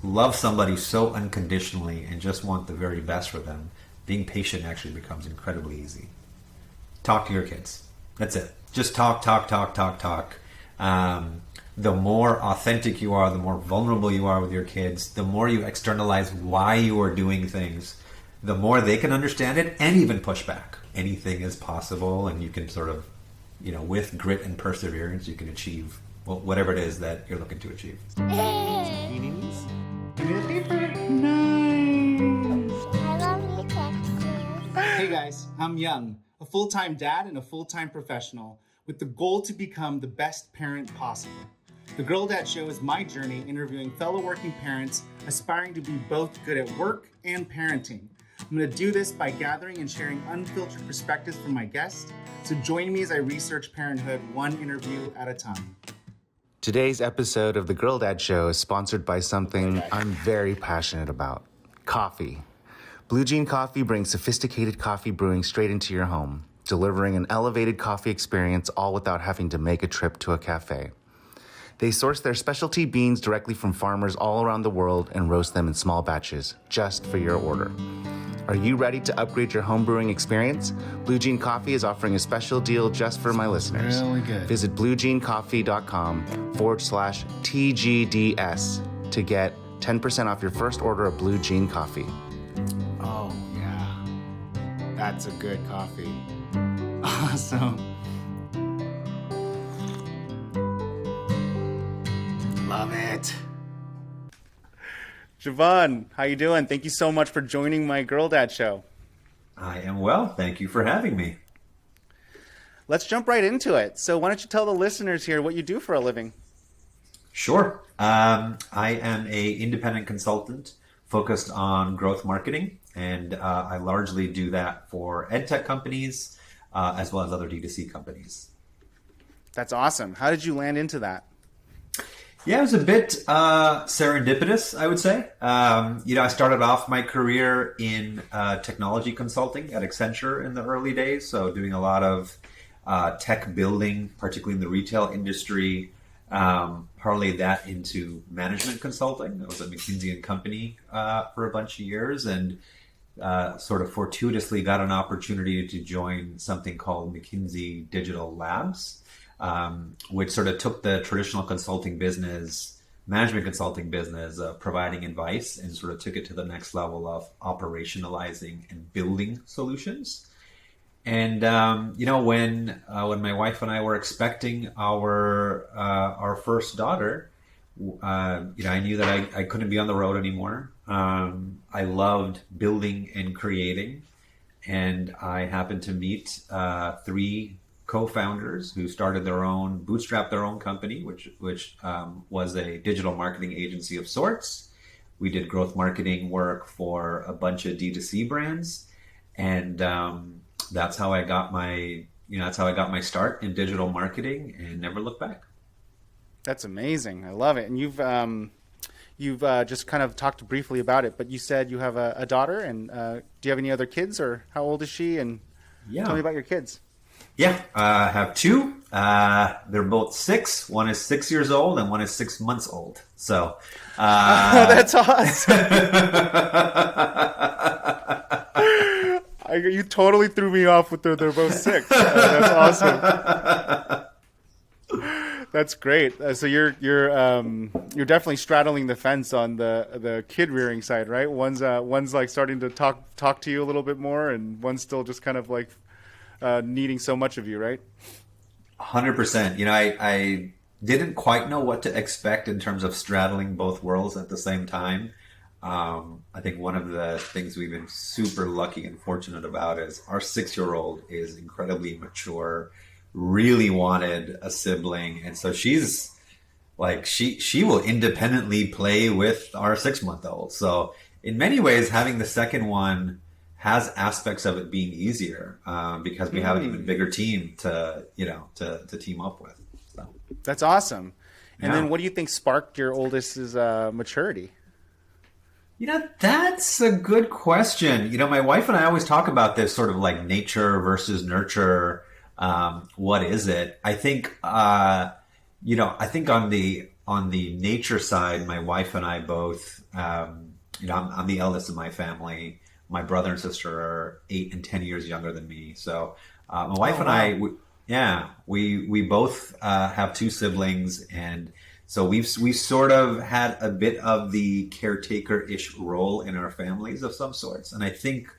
love somebody so unconditionally and just want the very best for them, being patient actually becomes incredibly easy. Talk to your kids. That's it. Just talk, talk, talk, talk, talk. The more authentic you are, the more vulnerable you are with your kids, the more you externalize why you are doing things, the more they can understand it and even push back. Anything is possible, and you can sort of, with grit and perseverance, you can achieve whatever it is that you're looking to achieve. Nice. Hey guys, I'm Young, a full-time dad and a full-time professional with the goal to become the best parent possible. The Girl Dad Show is my journey interviewing fellow working parents aspiring to be both good at work and parenting. I'm going to do this by gathering and sharing unfiltered perspectives from my guests. So join me as I research parenthood one interview at a time. Today's episode of The Girl Dad Show is sponsored by something I'm very passionate about: coffee. Blue Jean Coffee brings sophisticated coffee brewing straight into your home, delivering an elevated coffee experience all without having to make a trip to a cafe. They source their specialty beans directly from farmers all around the world and roast them in small batches, just for your order. Are you ready to upgrade your home brewing experience? Blue Jean Coffee is offering a special deal just for my listeners. Really good. Visit bluejeancoffee.com/TGDS to get 10% off your first order of Blue Jean Coffee. Oh, yeah. That's a good coffee. Awesome. Love it. Jeevan, how you doing? Thank you so much for joining my Girl Dad Show. I am well. Thank you for having me. Let's jump right into it. So why don't you tell the listeners here what you do for a living? Sure. I am a independent consultant focused on growth marketing, and I largely do that for ed tech companies as well as other D2C companies. That's awesome. How did you land into that? Yeah, it was a bit serendipitous, I would say. I started off my career in technology consulting at Accenture in the early days, so doing a lot of tech building, particularly in the retail industry. Parlayed that into management consulting. I was at McKinsey and Company for a bunch of years, and sort of fortuitously got an opportunity to join something called McKinsey Digital Labs, which sort of took the traditional consulting business, management consulting business, providing advice, and sort of took it to the next level of operationalizing and building solutions. And when my wife and I were expecting our first daughter, I knew that I couldn't be on the road anymore. I loved building and creating, and I happened to meet three co-founders who bootstrapped their own company, which was a digital marketing agency of sorts. We did growth marketing work for a bunch of D2C brands, and that's how I got my start in digital marketing, and never looked back. That's amazing. I love it. And you've just kind of talked briefly about it, but you said you have a daughter, and do you have any other kids, or how old is she? And tell me about your kids. Yeah, I have two. They're both 6. One is 6 years old, and one is 6 months old. So, that's awesome. You totally threw me off with they're both 6. That's awesome. That's great. So you're definitely straddling the fence on the kid rearing side, right? One's like starting to talk to you a little bit more, and one's still just kind of like needing so much of you, right? 100%. I didn't quite know what to expect in terms of straddling both worlds at the same time. I think one of the things we've been super lucky and fortunate about is our 6-year-old is incredibly mature, really wanted a sibling. And so she's like, she will independently play with our 6-month-old. So in many ways, having the second one has aspects of it being easier because we have an even bigger team to team up with. So. That's awesome. And then what do you think sparked your oldest's maturity? That's a good question. My wife and I always talk about this sort of like nature versus nurture. What is it? I think, I think on the on the nature side, my wife and I both, I'm the eldest in my family. My brother and sister are 8 and 10 years younger than me. So my wife and I, we both have 2 siblings, and so we've sort of had a bit of the caretaker-ish role in our families of some sorts. And I think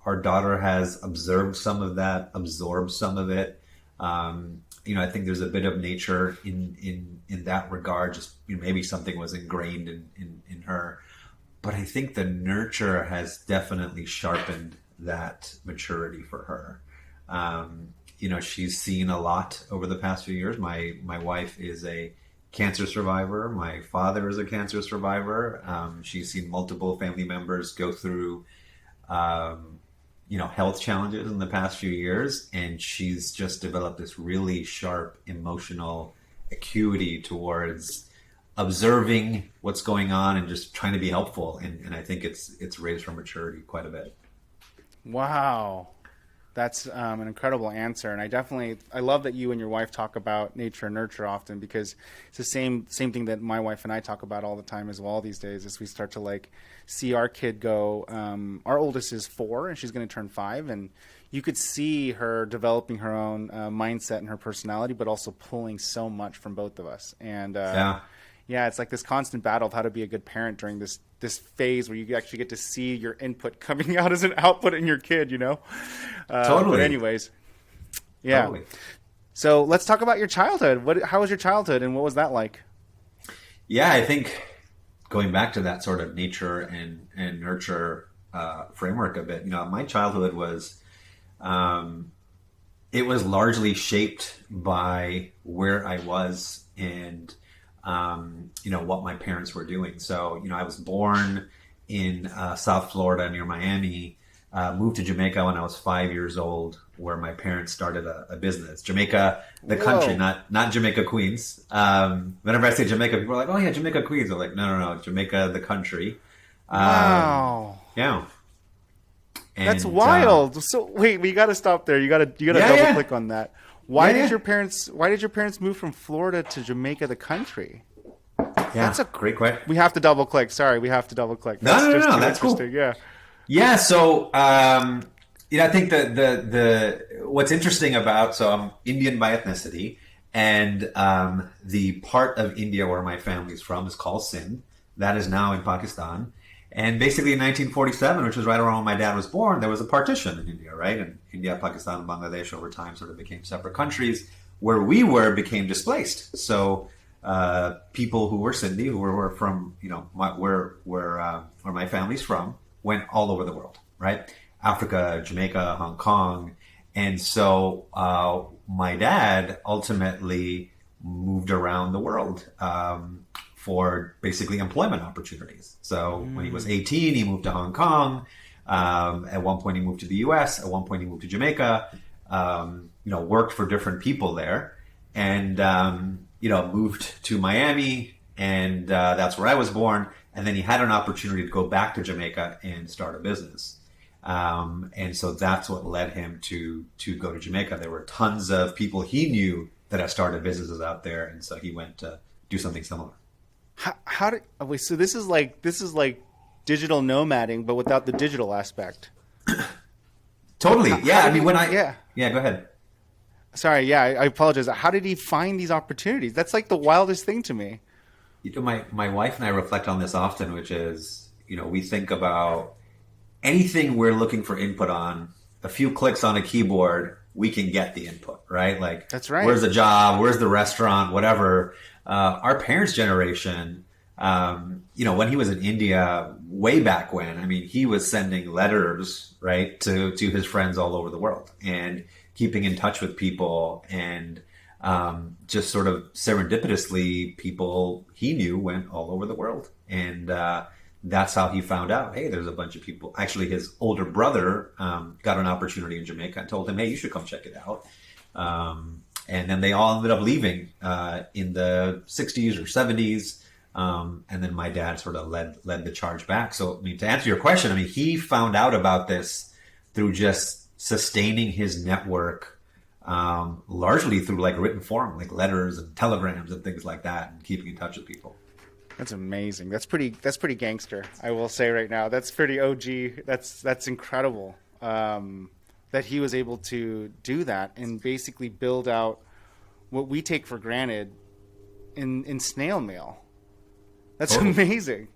our daughter has observed some of that, absorbed some of it. I think there's a bit of nature in that regard. Just maybe something was ingrained in her. But I think the nurture has definitely sharpened that maturity for her. She's seen a lot over the past few years. My wife is a cancer survivor. My father is a cancer survivor. She's seen multiple family members go through, health challenges in the past few years. And she's just developed this really sharp emotional acuity towards observing what's going on and just trying to be helpful. And I think it's raised her maturity quite a bit. Wow. That's an incredible answer. And I love that you and your wife talk about nature and nurture often, because it's the same thing that my wife and I talk about all the time as well these days, as we start to see our kid go. Our oldest is 4 and she's going to turn 5. And you could see her developing her own mindset and her personality, but also pulling so much from both of us. And it's like this constant battle of how to be a good parent during this phase where you actually get to see your input coming out as an output in your kid, Totally. But anyways, yeah. Totally. So let's talk about your childhood. How was your childhood and what was that like? Yeah, I think going back to that sort of nature and nurture framework a bit, my childhood was, it was largely shaped by where I was and what my parents were doing. So, I was born in South Florida near Miami, moved to Jamaica when I was 5 years old, where my parents started a business. Jamaica, the country, not Jamaica, Queens. Whenever I say Jamaica, people are like, oh yeah, Jamaica, Queens. I'm like, no, Jamaica, the country. Wow. Yeah. And, that's wild. So wait, we got to stop there. You got to double click on that. Why did your parents move from Florida to Jamaica, the country? Yeah, that's a great question. We have to double click. Sorry, we have to double click. No, that's cool. Yeah. Yeah. So, I think the what's interesting about, so I'm Indian by ethnicity, and the part of India where my family's from is called Sindh. That is now in Pakistan. And basically in 1947, which was right around when my dad was born, there was a partition in India, right? And India, Pakistan, and Bangladesh over time sort of became separate countries. Where we were became displaced. So people who were Sindhi, who were from, where my family's from, went all over the world, right? Africa, Jamaica, Hong Kong. And so my dad ultimately moved around the world for basically employment opportunities. So when he was 18, he moved to Hong Kong. At one point, he moved to the U.S. At one point, he moved to Jamaica. Worked for different people there, and moved to Miami, and that's where I was born. And then he had an opportunity to go back to Jamaica and start a business. And so that's what led him to go to Jamaica. There were tons of people he knew that had started businesses out there, and so he went to do something similar. So this is like digital nomading, but without the digital aspect. Totally. Yeah. Go ahead. Sorry. Yeah. I apologize. How did he find these opportunities? That's like the wildest thing to me. My wife and I reflect on this often, which is, we think about anything we're looking for input on, a few clicks on a keyboard, we can get the input, right? Like, that's right. Where's the job? Where's the restaurant? Whatever. Our parents' generation, when he was in India way back when, he was sending letters, right, to his friends all over the world and keeping in touch with people, and just sort of serendipitously, people he knew went all over the world. And that's how he found out, hey, there's a bunch of people. Actually, his older brother got an opportunity in Jamaica and told him, hey, you should come check it out. And then they all ended up leaving in the 60s or 70s. And then my dad sort of led the charge back. So, to answer your question, he found out about this through just sustaining his network largely through like written form, like letters and telegrams and things like that, and keeping in touch with people. That's amazing. That's pretty gangster, I will say right now. That's pretty OG. That's incredible. That he was able to do that and basically build out what we take for granted in snail mail. That's amazing.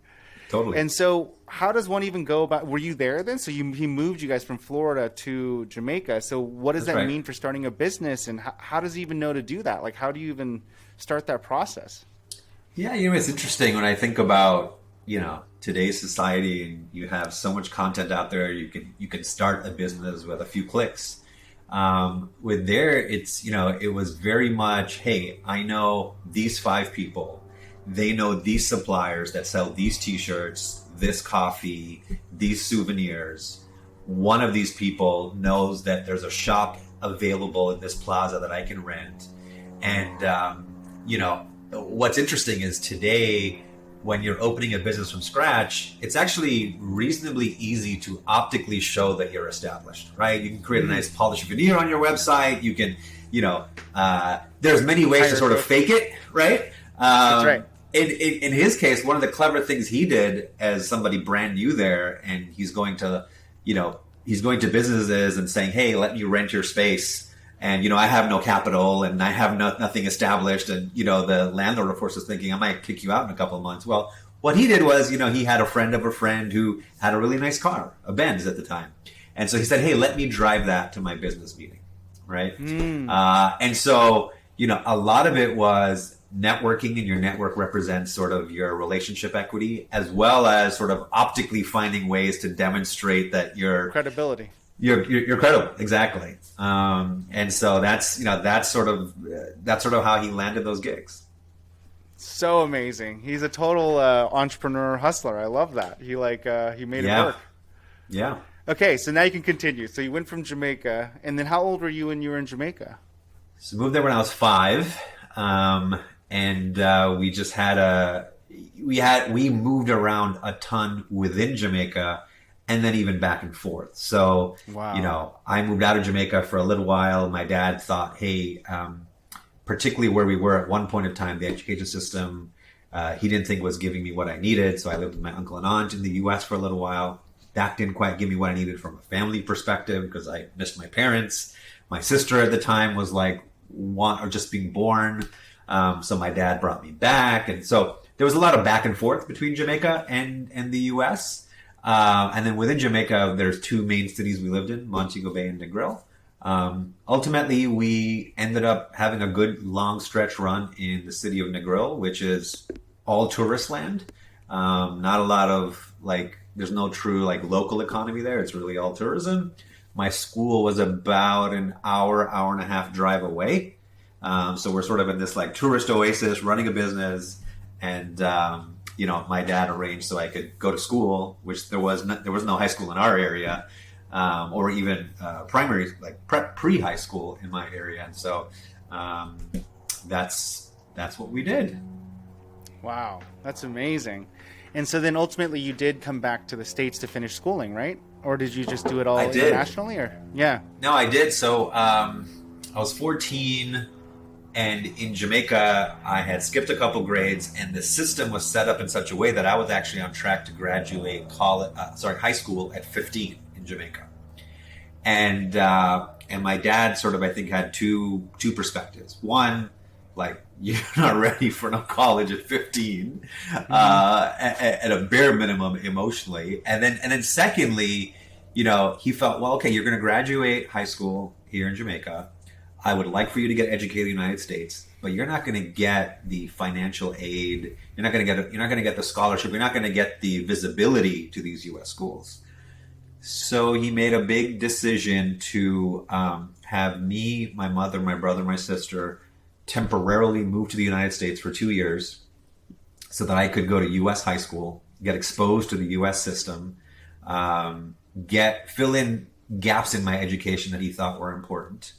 Totally. And so how does one even go about, were you there then? So he moved you guys from Florida to Jamaica. So what does that mean for starting a business, and how does he even know to do that? Like, how do you even start that process? Yeah, it's interesting when I think about, today's society, and you have so much content out there. You can start a business with a few clicks. With there, it's, it was very much, hey, I know these 5 people. They know these suppliers that sell these t-shirts, this coffee, these souvenirs. One of these people knows that there's a shop available in this plaza that I can rent. And, what's interesting is today, when you're opening a business from scratch, it's actually reasonably easy to optically show that you're established, right? You can create a nice polished veneer on your website. You can, there's many ways to sort of fake it, right? That's right. In his case, one of the clever things he did as somebody brand new there, and he's going to businesses and saying, hey, let me rent your space. And, I have no capital and I have nothing established. And, the landlord, of course, is thinking, I might kick you out in a couple of months. Well, what he did was, he had a friend of a friend who had a really nice car, a Benz at the time. And so he said, hey, let me drive that to my business meeting. Right. And so, a lot of it was networking, and your network represents sort of your relationship equity, as well as sort of optically finding ways to demonstrate that you're credibility. You're credible, exactly. And so that's sort of how he landed those gigs. So amazing. He's a total entrepreneur hustler. I love that. He made it work. Yeah. Okay, so now you can continue. So you went from Jamaica, and then how old were you when you were in Jamaica? So moved there when I was 5. And we just we moved around a ton within Jamaica, and then even back and forth. So, I moved out of Jamaica for a little while. My dad thought, hey, particularly where we were at one point in time, the education system, he didn't think was giving me what I needed. So I lived with my uncle and aunt in the U.S. for a little while. That didn't quite give me what I needed from a family perspective, because I missed my parents. My sister at the time was just being born. So my dad brought me back. And so there was a lot of back and forth between Jamaica and the U.S. And then within Jamaica, there's 2 main cities we lived in, Montego Bay and Negril. Ultimately, we ended up having a good long stretch run in the city of Negril, which is all tourist land. Not a lot of there's no true local economy there. It's really all tourism. My school was about an hour and a half drive away. So we're sort of in this tourist oasis, running a business, and my dad arranged so I could go to school, which there was no high school in our area, or even primary pre-high school in my area, and so that's what we did. Wow, that's amazing. And so then ultimately you did come back to the States to finish schooling, right? Or did you just do it all internationally? Or No, I did. So I was 14. And in Jamaica, I had skipped a couple grades, and the system was set up in such a way that I was actually on track to graduate high school at 15 in Jamaica. And my dad sort of, I think, had two perspectives. One, you're not ready for no college at 15, at a bare minimum emotionally. And then secondly, he felt, well, okay, you're going to graduate high school here in Jamaica. I would like for you to get educated in the United States, but you're not going to get the financial aid. You're not going to get the scholarship. You're not going to get the visibility to these U.S. schools. So he made a big decision to have me, my mother, my brother, my sister temporarily move to the United States for 2 years so that I could go to U.S. high school, get exposed to the U.S. system, fill in gaps in my education that he thought were important.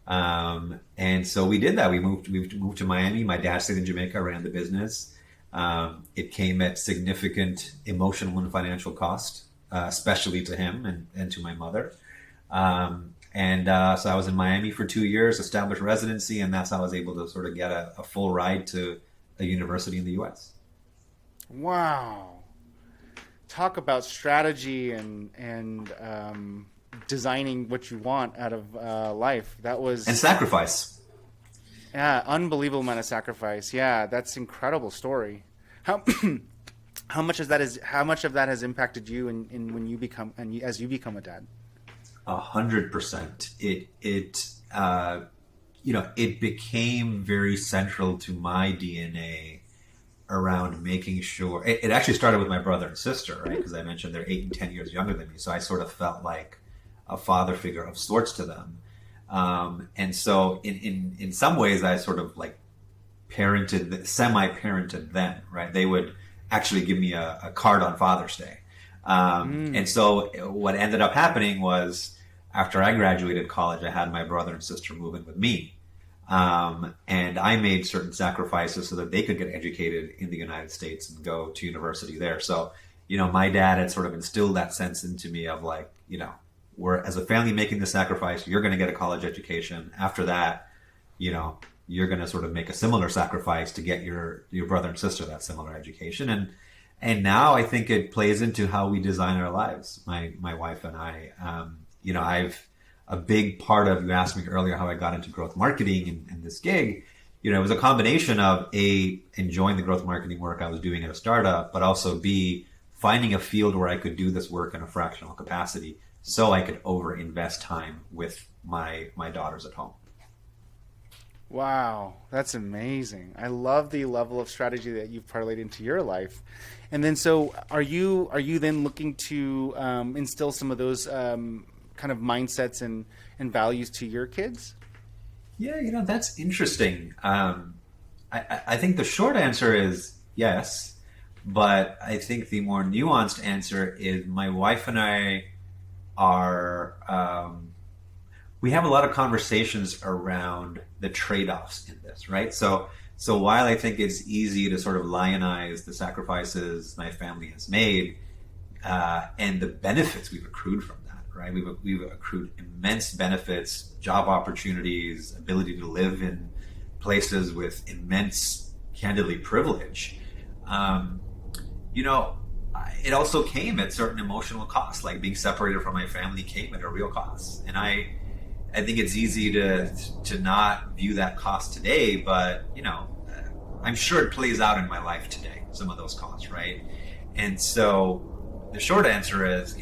And so we did that. We moved to Miami. My dad stayed in Jamaica, ran the business. It came at significant emotional and financial cost, especially to him and to my mother. And so I was in Miami for 2 years, established residency, and that's how I was able to sort of get a full ride to a university in the U.S. Wow. Talk about strategy and designing what you want out of life. That was And sacrifice. yeah, unbelievable amount of sacrifice. Yeah, that's incredible story. How how much of that has impacted you in when you become as you become a dad? 100%. It became very central to my DNA around making sure. It actually started with my brother and sister, right? Because I mentioned they're 8 and 10 years younger than me, so I sort of felt like a father figure of sorts to them. And so, in some ways, I sort of like semi-parented them, right? They would actually give me a card on Father's Day. And so what ended up happening was after I graduated college, I had my brother and sister move in with me. And I made certain sacrifices so that they could get educated in the United States and go to university there. So, my dad had sort of instilled that sense into me of like, we're as a family making the sacrifice, you're going to get a college education. After that, you're going to sort of make a similar sacrifice to get your brother and sister that similar education. And now I think it plays into how we design our lives. My wife and I, I've a big part of, you asked me earlier how I got into growth marketing and this gig, it was a combination of A, enjoying the growth marketing work I was doing at a startup, but also B, finding a field where I could do this work in a fractional capacity so I could over-invest time with my daughters at home. Wow, that's amazing. I love the level of strategy that you've parlayed into your life. And then so are you then looking to instill some of those kind of mindsets and values to your kids? Yeah, that's interesting. I think the short answer is yes, but I think the more nuanced answer is my wife and I are, we have a lot of conversations around the trade-offs in this, right? So while I think it's easy to sort of lionize the sacrifices my family has made and the benefits we've accrued from that, right? We've accrued immense benefits, job opportunities, ability to live in places with immense, candidly, privilege. It also came at certain emotional costs, like being separated from my family came at a real cost. And I think it's easy to not view that cost today, but I'm sure it plays out in my life today, some of those costs, right? And so the short answer is,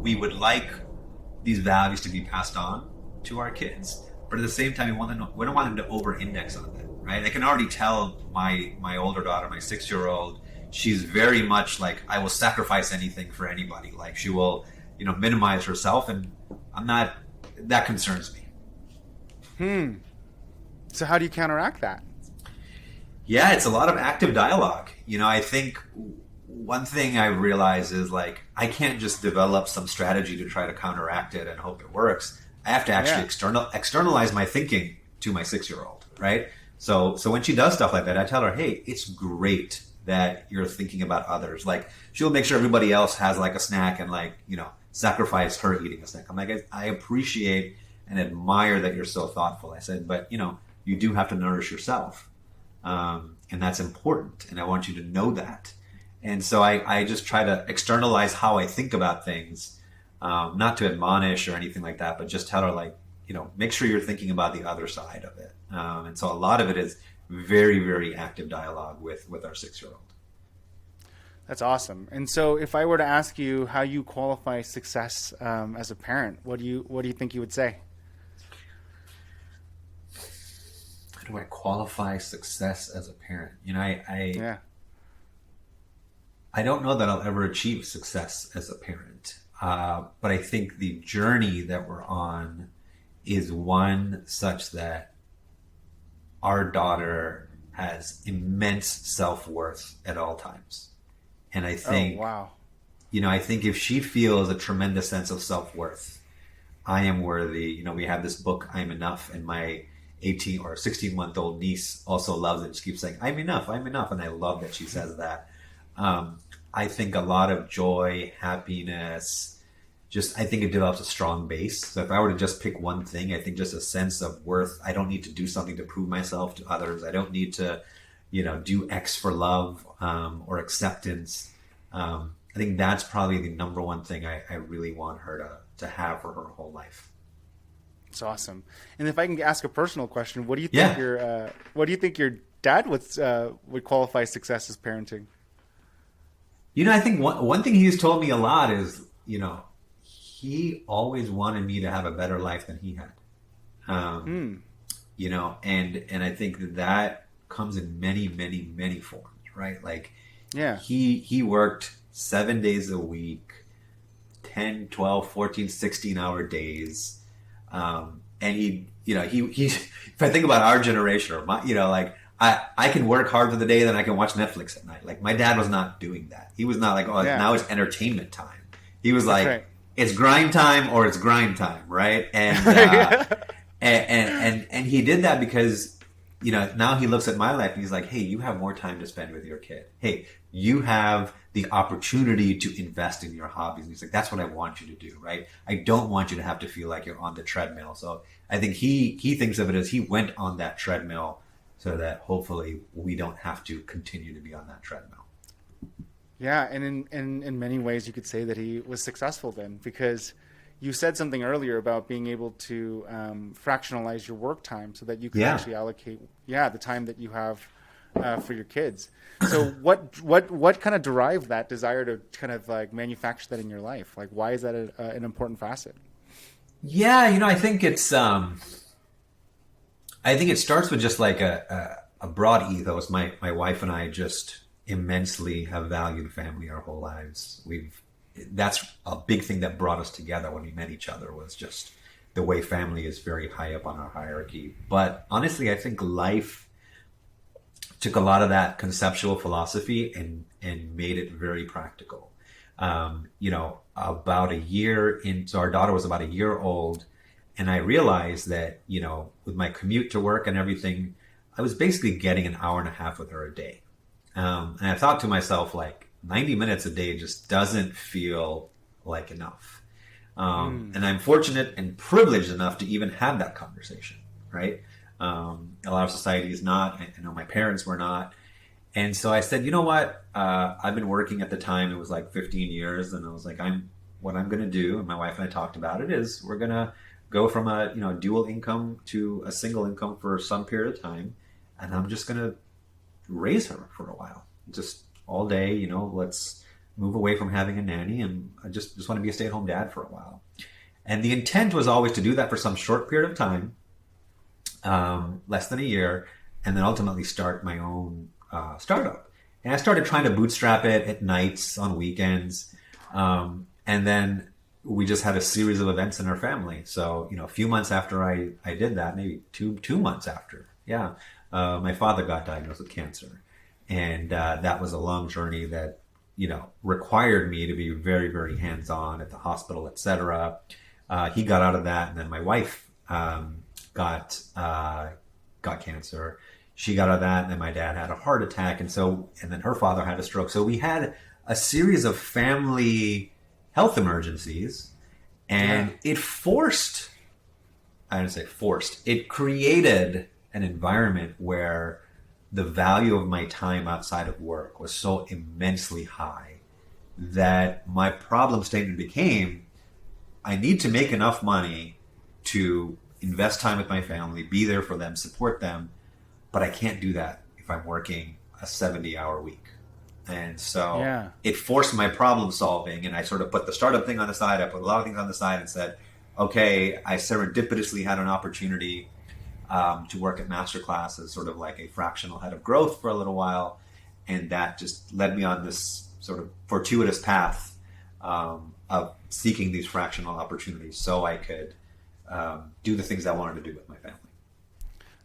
we would like these values to be passed on to our kids, but at the same time, we don't want them to over-index on them, right? I can already tell my older daughter, my 6-year-old, she's very much like, I will sacrifice anything for anybody. Like she will, minimize herself, and that concerns me. So how do you counteract that? Yeah, it's a lot of active dialogue. I think one thing I realize is like, I can't just develop some strategy to try to counteract it and hope it works. I have to actually externalize my thinking to my 6-year-old, right? So when she does stuff like that, I tell her, hey, it's great that you're thinking about others. Like she'll make sure everybody else has like a snack and like, sacrifice her eating a snack. I'm like, I appreciate and admire that you're so thoughtful. I said, but you do have to nourish yourself. And that's important. And I want you to know that. And so I just try to externalize how I think about things, not to admonish or anything like that, but just tell her like, make sure you're thinking about the other side of it. And so a lot of it is very, very active dialogue with our 6-year-old. That's awesome. And so if I were to ask you how you qualify success as a parent, what do you think you would say? How do I qualify success as a parent? I don't know that I'll ever achieve success as a parent. But I think the journey that we're on is one such that our daughter has immense self-worth at all times. And I think, I think if she feels a tremendous sense of self-worth, I am worthy. We have this book, I'm Enough, and my 18 or 16-month-old niece also loves it. She keeps saying, I'm enough. And I love that she says that. I think a lot of joy, happiness, just, I think it develops a strong base. So if I were to just pick one thing, I think just a sense of worth. I don't need to do something to prove myself to others. I don't need to, do X for love or acceptance. I think that's probably the number one thing I really want her to have for her whole life. It's awesome. And if I can ask a personal question, what do you think your dad would qualify success as parenting? I think one thing he's told me a lot is, he always wanted me to have a better life than he had. And I think that comes in many, many, many forms, right? Like, yeah, he worked 7 days a week, 10, 12, 14, 16-hour days. And he if I think about our generation or my, I can work hard for the day, then I can watch Netflix at night. Like, my dad was not doing that. He was not like, now it's entertainment time. He was like, right. It's grind time or it's grind time, right? And and he did that because, now he looks at my life and he's like, hey, you have more time to spend with your kid. Hey, you have the opportunity to invest in your hobbies. And he's like, that's what I want you to do, right? I don't want you to have to feel like you're on the treadmill. So I think he thinks of it as he went on that treadmill so that hopefully we don't have to continue to be on that treadmill. Yeah, and in many ways you could say that he was successful then, because you said something earlier about being able to fractionalize your work time so that you can actually allocate the time that you have for your kids. So what kind of derived that desire to kind of like manufacture that in your life? Like, why is that an important facet? Yeah, I think it's I think it starts with just like a broad ethos. My wife and I just immensely have valued family our whole lives. That's a big thing that brought us together when we met each other, was just the way family is very high up on our hierarchy. But honestly, I think life took a lot of that conceptual philosophy and made it very practical. About a year in, so our daughter was about a year old, and I realized that, with my commute to work and everything, I was basically getting an hour and a half with her a day. And I thought to myself, like, 90 minutes a day just doesn't feel like enough. And I'm fortunate and privileged enough to even have that conversation, right? A lot of society is not. I know my parents were not. And so I said, you know what? I've been working at the time, it was like 15 years. And I was like, what I'm going to do, and my wife and I talked about it, is we're going to go from a dual income to a single income for some period of time. And I'm just going to raise her for a while, just all day, let's move away from having a nanny, and I just want to be a stay-at-home dad for a while. And the intent was always to do that for some short period of time, less than a year, and then ultimately start my own startup. And I started trying to bootstrap it at nights, on weekends, and then we just had a series of events in our family. So, a few months after I did that, maybe two months after, my father got diagnosed with cancer. And that was a long journey that, required me to be very, very hands-on at the hospital, etc. He got out of that, and then my wife got cancer. She got out of that, and then my dad had a heart attack, and then her father had a stroke. So we had a series of family health emergencies, and it created an environment where the value of my time outside of work was so immensely high that my problem statement became, I need to make enough money to invest time with my family, be there for them, support them, but I can't do that if I'm working a 70-hour week. And so it forced my problem solving, and I sort of put the startup thing on the side, I put a lot of things on the side and said, okay, I serendipitously had an opportunity to work at Masterclass as sort of like a fractional head of growth for a little while. And that just led me on this sort of fortuitous path of seeking these fractional opportunities so I could do the things I wanted to do with my family.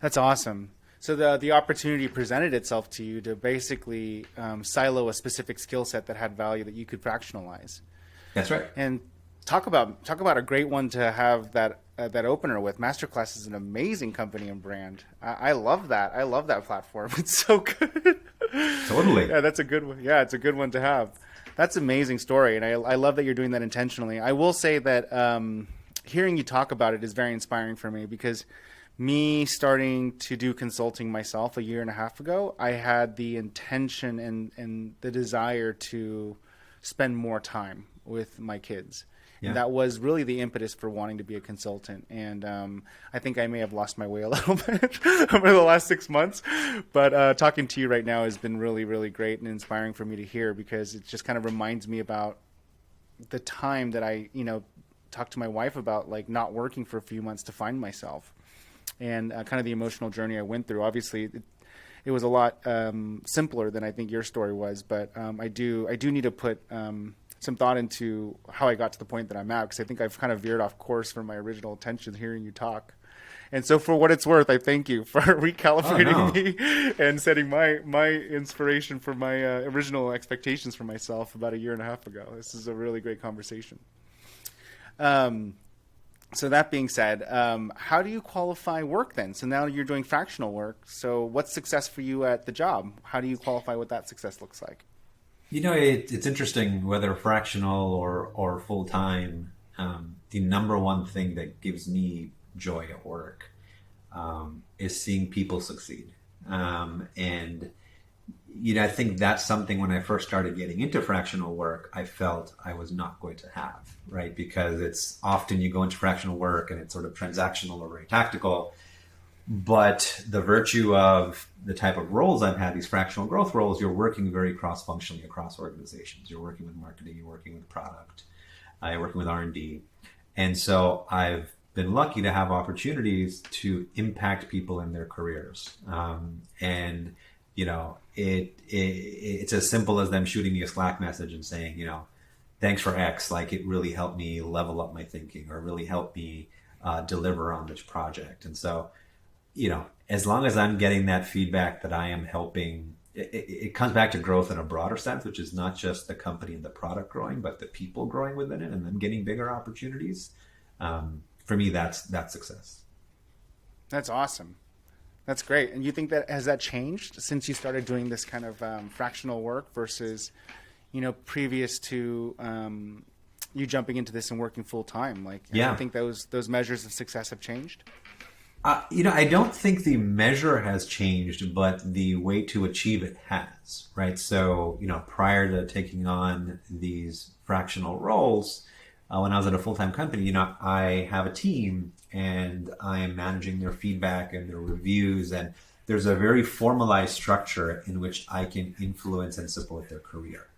That's awesome. So the opportunity presented itself to you to basically silo a specific skill set that had value that you could fractionalize. That's right. And talk about a great one to have that opener with. Masterclass is an amazing company and brand. I love that. I love that platform. It's so good. Totally. Yeah, that's a good one. Yeah, it's a good one to have. That's an amazing story, and I love that you're doing that intentionally. I will say that hearing you talk about it is very inspiring for me, because me starting to do consulting myself a year and a half ago, I had the intention and the desire to spend more time with my kids. Yeah. And that was really the impetus for wanting to be a consultant. And I think I may have lost my way a little bit over the last 6 months. But talking to you right now has been really, really great and inspiring for me to hear, because it just kind of reminds me about the time that I, talked to my wife about, like, not working for a few months to find myself, and kind of the emotional journey I went through. Obviously, it was a lot simpler than I think your story was. But I do need to put some thought into how I got to the point that I'm at, because I think I've kind of veered off course from my original intention hearing you talk. And so for what it's worth, I thank you for recalibrating me and setting my inspiration for my original expectations for myself about a year and a half ago. This is a really great conversation. So that being said, how do you qualify work then? So now you're doing fractional work. So what's success for you at the job? How do you qualify what that success looks like? It's interesting whether fractional or full time. The number one thing that gives me joy at work is seeing people succeed. And I think that's something when I first started getting into fractional work, I felt I was not going to have, right? Because it's often you go into fractional work and it's sort of transactional or very tactical. But the virtue of the type of roles I've had, these fractional growth roles, you're working very cross-functionally across organizations. You're working with marketing, you're working with product, you're working with R&D. And so I've been lucky to have opportunities to impact people in their careers. It's as simple as them shooting me a Slack message and saying, thanks for X. Like, it really helped me level up my thinking, or really helped me deliver on this project. And so, as long as I'm getting that feedback that I am helping, it comes back to growth in a broader sense, which is not just the company and the product growing, but the people growing within it and then getting bigger opportunities. For me, that's success. That's awesome. That's great. And you think has that changed since you started doing this kind of fractional work versus, previous to you jumping into this and working full time? Like, yeah. I think those measures of success have changed. I don't think the measure has changed, but the way to achieve it has, right? So, prior to taking on these fractional roles, when I was at a full-time company, I have a team and I am managing their feedback and their reviews. And there's a very formalized structure in which I can influence and support their career.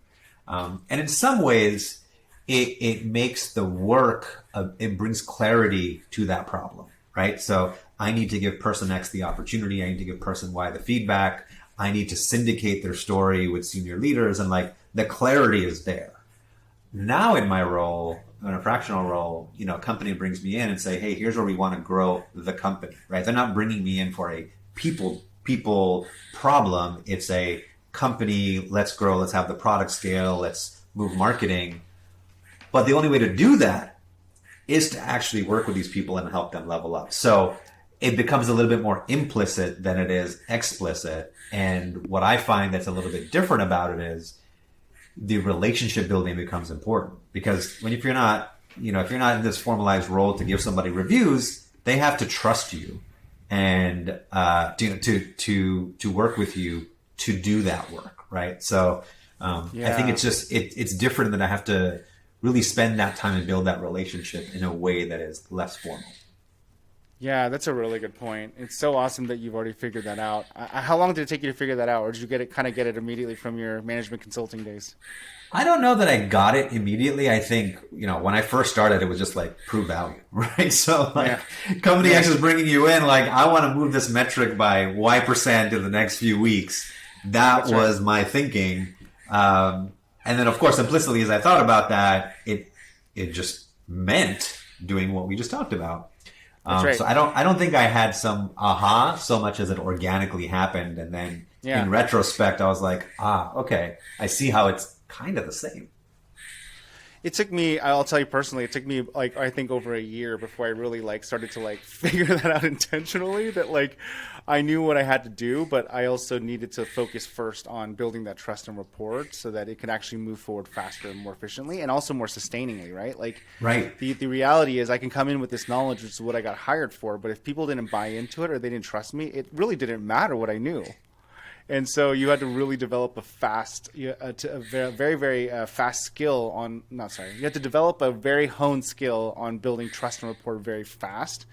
And in some ways, it makes the work, it brings clarity to that problem, right? So I need to give person X the opportunity. I need to give person Y the feedback. I need to syndicate their story with senior leaders. And the clarity is there. Now in my role, in a fractional role, a company brings me in and say, hey, here's where we want to grow the company, right? They're not bringing me in for a people problem. It's a company, let's grow, let's have the product scale, let's move marketing. But the only way to do that is to actually work with these people and help them level up. So it becomes a little bit more implicit than it is explicit. And what I find that's a little bit different about it is the relationship building becomes important, because if you're not in this formalized role to give somebody reviews, they have to trust you and to work with you to do that work, right? So I think it's different that I have to really spend that time and build that relationship in a way that is less formal. Yeah, that's a really good point. It's so awesome that you've already figured that out. How long did it take you to figure that out, or did you get it immediately from your management consulting days? I don't know that I got it immediately. I think, when I first started, it was just like prove value, right? So company X is bringing you in, I want to move this metric by Y% in the next few weeks. That was my thinking. And then of course, implicitly, as I thought about that, it just meant doing what we just talked about. So I don't think I had some aha so much as it organically happened. And then in retrospect, I was like, okay, I see how it's kind of the same. It took me, I'll tell you personally, it took me like, I think over a year before I really like started to like figure that out intentionally, that like I knew what I had to do, but I also needed to focus first on building that trust and rapport so that it can actually move forward faster and more efficiently and also more sustainingly, right? Like Right. the reality is I can come in with this knowledge, which is what I got hired for, but if people didn't buy into it or they didn't trust me, it really didn't matter what I knew. And so you had to really develop a very, very fast skill on, not sorry, you had to develop a very honed skill on building trust and rapport very fast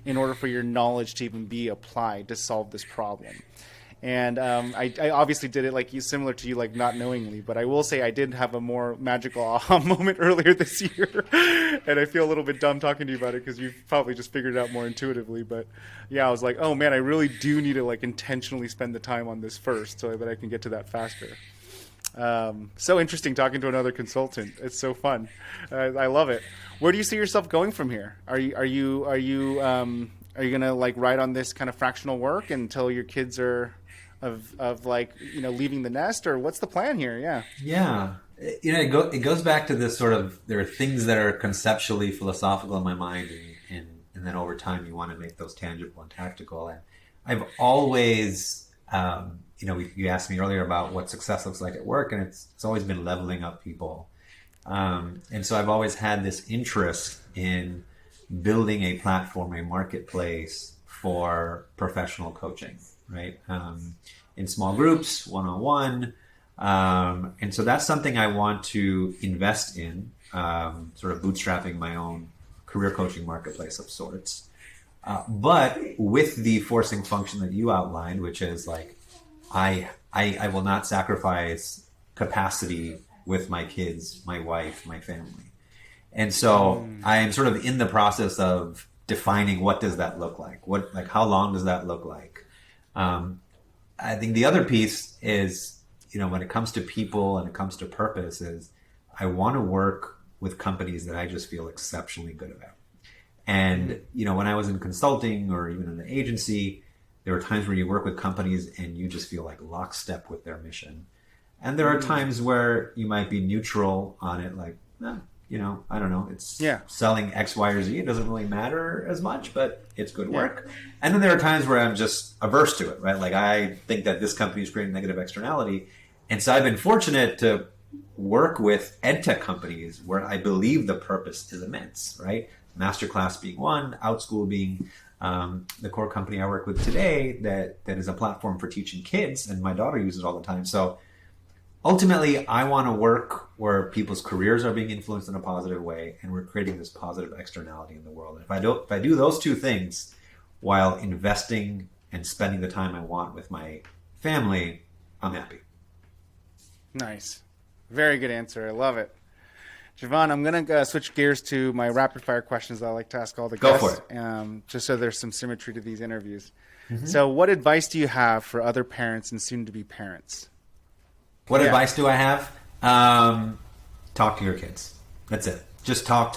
in order for your knowledge to even be applied to solve this problem. And I obviously did it like you, similar to you, like not knowingly, but I will say I did have a more magical aha moment earlier this year. And I feel a little bit dumb talking to you about it because you've probably just figured it out more intuitively. But yeah, I was like, oh man, I really do need to like intentionally spend the time on this first so that I can get to that faster. So interesting talking to another consultant. It's so fun. I love it. Where do you see yourself going from here? Are you gonna like ride on this kind of fractional work until your kids are of like, you know, leaving the nest, or what's the plan here? Yeah. Yeah. You know, it goes back to this sort of, there are things that are conceptually philosophical in my mind, and then over time you want to make those tangible and tactical. And I've always, you know, you asked me earlier about what success looks like at work, and it's always been leveling up people. And so I've always had this interest in building a platform, a marketplace for professional coaching, right? In small groups, one-on-one. And so that's something I want to invest in, sort of bootstrapping my own career coaching marketplace of sorts. But with the forcing function that you outlined, which is like, I will not sacrifice capacity with my kids, my wife, my family. And so I am sort of in the process of defining what does that look like? How long does that look like? I think the other piece is, you know, when it comes to people and it comes to purpose, is I want to work with companies that I just feel exceptionally good about. And, you know, when I was in consulting or even in an agency, there were times where you work with companies and you just feel like lockstep with their mission. And there are times where you might be neutral on it, like, you know, I don't know, it's selling X, Y, or Z. It doesn't really matter as much, but it's good work. And then there are times where I'm just averse to it, right? Like I think that this company is creating negative externality. And so I've been fortunate to work with edtech companies where I believe the purpose is immense, right? Masterclass being one, Outschool being the core company I work with today that is a platform for teaching kids, and my daughter uses it all the time. So ultimately, I want to work where people's careers are being influenced in a positive way, and we're creating this positive externality in the world. And if I do those two things while investing and spending the time I want with my family, I'm happy. Nice. Very good answer. I love it. Jeevan, I'm going to switch gears to my rapid fire questions that I like to ask all the guests. Go for it. Just so there's some symmetry to these interviews. So what advice do you have for other parents and soon-to-be parents? What advice do I have? Talk to your kids. That's it. Just talk.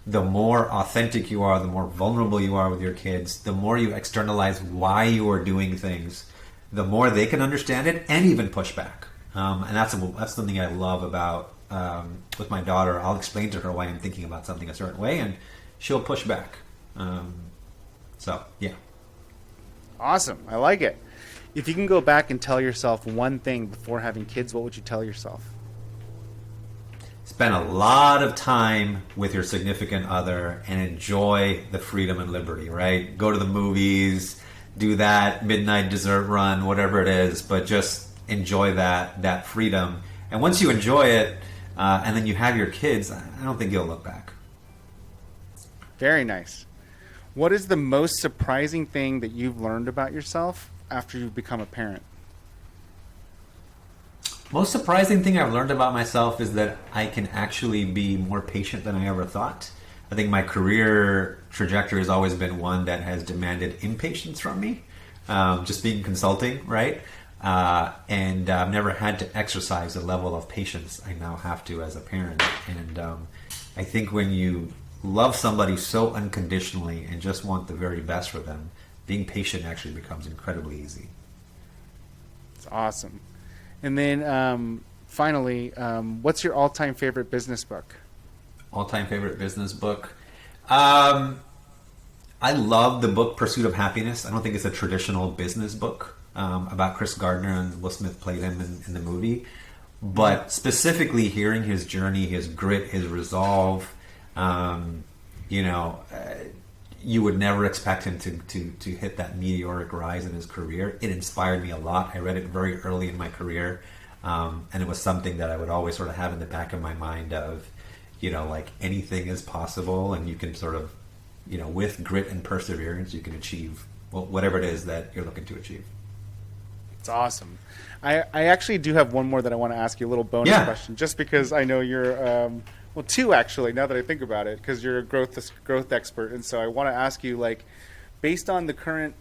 The more authentic you are, the more vulnerable you are with your kids, the more you externalize why you are doing things, the more they can understand it and even push back. And that's something I love about with my daughter. I'll explain to her why I'm thinking about something a certain way, and she'll push back. So, yeah. Awesome. I like it. If you can go back and tell yourself one thing before having kids, what would you tell yourself? Spend a lot of time with your significant other and enjoy the freedom and liberty, right? Go to the movies, do that midnight dessert run, whatever it is, but just enjoy that freedom. And once you enjoy it, and then you have your kids, I don't think you'll look back. Very nice. What is the most surprising thing that you've learned about yourself after you've become a parent? Most surprising thing I've learned about myself is that I can actually be more patient than I ever thought. I think my career trajectory has always been one that has demanded impatience from me, just being consulting, right? And I've never had to exercise the level of patience I now have to as a parent. And I think when you love somebody so unconditionally and just want the very best for them, being patient actually becomes incredibly easy. It's awesome. And then finally, what's your all-time favorite business book? All-time favorite business book. I love the book Pursuit of Happiness. I don't think it's a traditional business book about Chris Gardner, and Will Smith played him in the movie. But specifically hearing his journey, his grit, his resolve, you would never expect him to hit that meteoric rise in his career. It inspired me a lot. I read it very early in my career, and it was something that I would always sort of have in the back of my mind of, like anything is possible, and you can sort of, with grit and perseverance, you can achieve whatever it is that you're looking to achieve. It's awesome. I actually do have one more that I want to ask you, a little bonus question, just because I know you're, two actually, now that I think about it, because you're a growth expert. And so I want to ask you, like, based on the current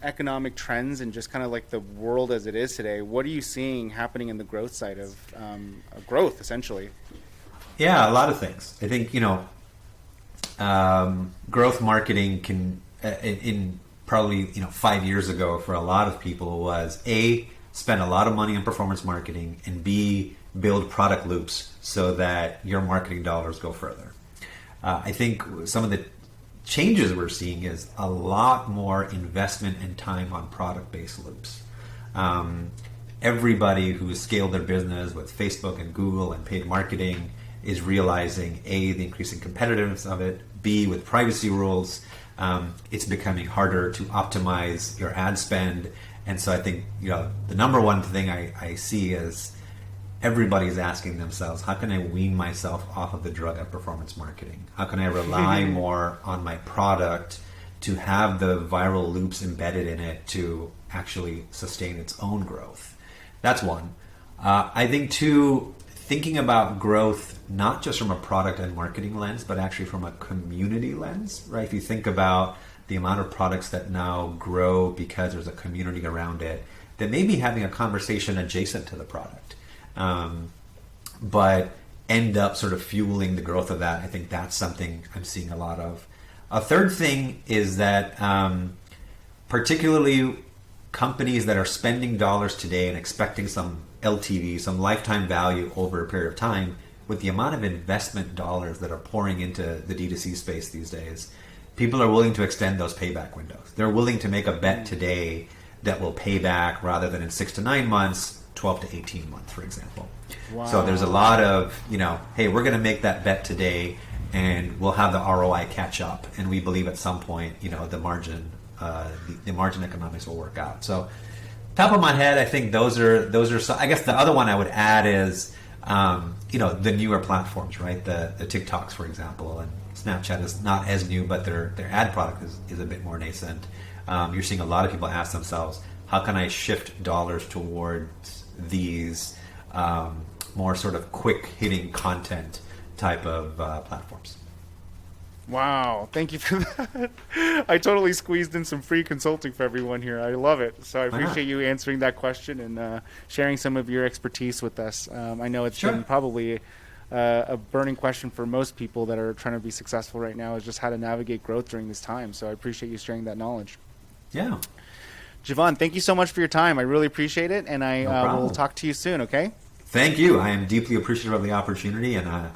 economic trends and just kind of like the world as it is today, what are you seeing happening in the growth side of growth, essentially? Yeah, a lot of things. I think, growth marketing can, in probably 5 years ago for a lot of people, was A, spend a lot of money on performance marketing, and B, build product loops so that your marketing dollars go further. I think some of the changes we're seeing is a lot more investment and time on product-based loops. Everybody who's scaled their business with Facebook and Google and paid marketing is realizing A, the increasing competitiveness of it, B, with privacy rules, it's becoming harder to optimize your ad spend. And so I think, the number one thing I see is everybody's asking themselves, how can I wean myself off of the drug of performance marketing? How can I rely more on my product to have the viral loops embedded in it to actually sustain its own growth? That's one. I think two, thinking about growth not just from a product and marketing lens, but actually from a community lens, right? If you think about the amount of products that now grow because there's a community around it, that may be having a conversation adjacent to the product, but end up sort of fueling the growth of that. I think that's something I'm seeing a lot of. A third thing is that particularly companies that are spending dollars today and expecting some LTV, some lifetime value over a period of time, with the amount of investment dollars that are pouring into the D2C space these days, people are willing to extend those payback windows. They're willing to make a bet today that will pay back rather than in 6 to 9 months, 12 to 18 months, for example. Wow. So there's a lot of, hey, we're going to make that bet today and we'll have the ROI catch up. And we believe at some point, the margin economics will work out. So top of my head, I think those are. So I guess the other one I would add is, the newer platforms, right? The TikToks, for example, and Snapchat is not as new, but their ad product is a bit more nascent. You're seeing a lot of people ask themselves, how can I shift dollars towards these more sort of quick hitting content type of platforms? Wow, thank you for that. I totally squeezed in some free consulting for everyone here. I love it. So I appreciate you answering that question and sharing some of your expertise with us. I know it's been probably a burning question for most people that are trying to be successful right now, is just how to navigate growth during this time. So I appreciate you sharing that knowledge. Yeah. Jeevan, thank you so much for your time. I really appreciate it, and I will talk to you soon, okay? Thank you. I am deeply appreciative of the opportunity, and I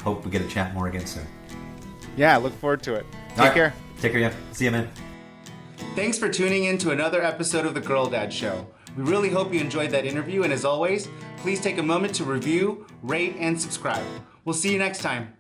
hope we get to chat more again soon. Yeah, look forward to it. Take care. Take care, yeah. See you, man. Thanks for tuning in to another episode of The Girl Dad Show. We really hope you enjoyed that interview, and as always, please take a moment to review, rate, and subscribe. We'll see you next time.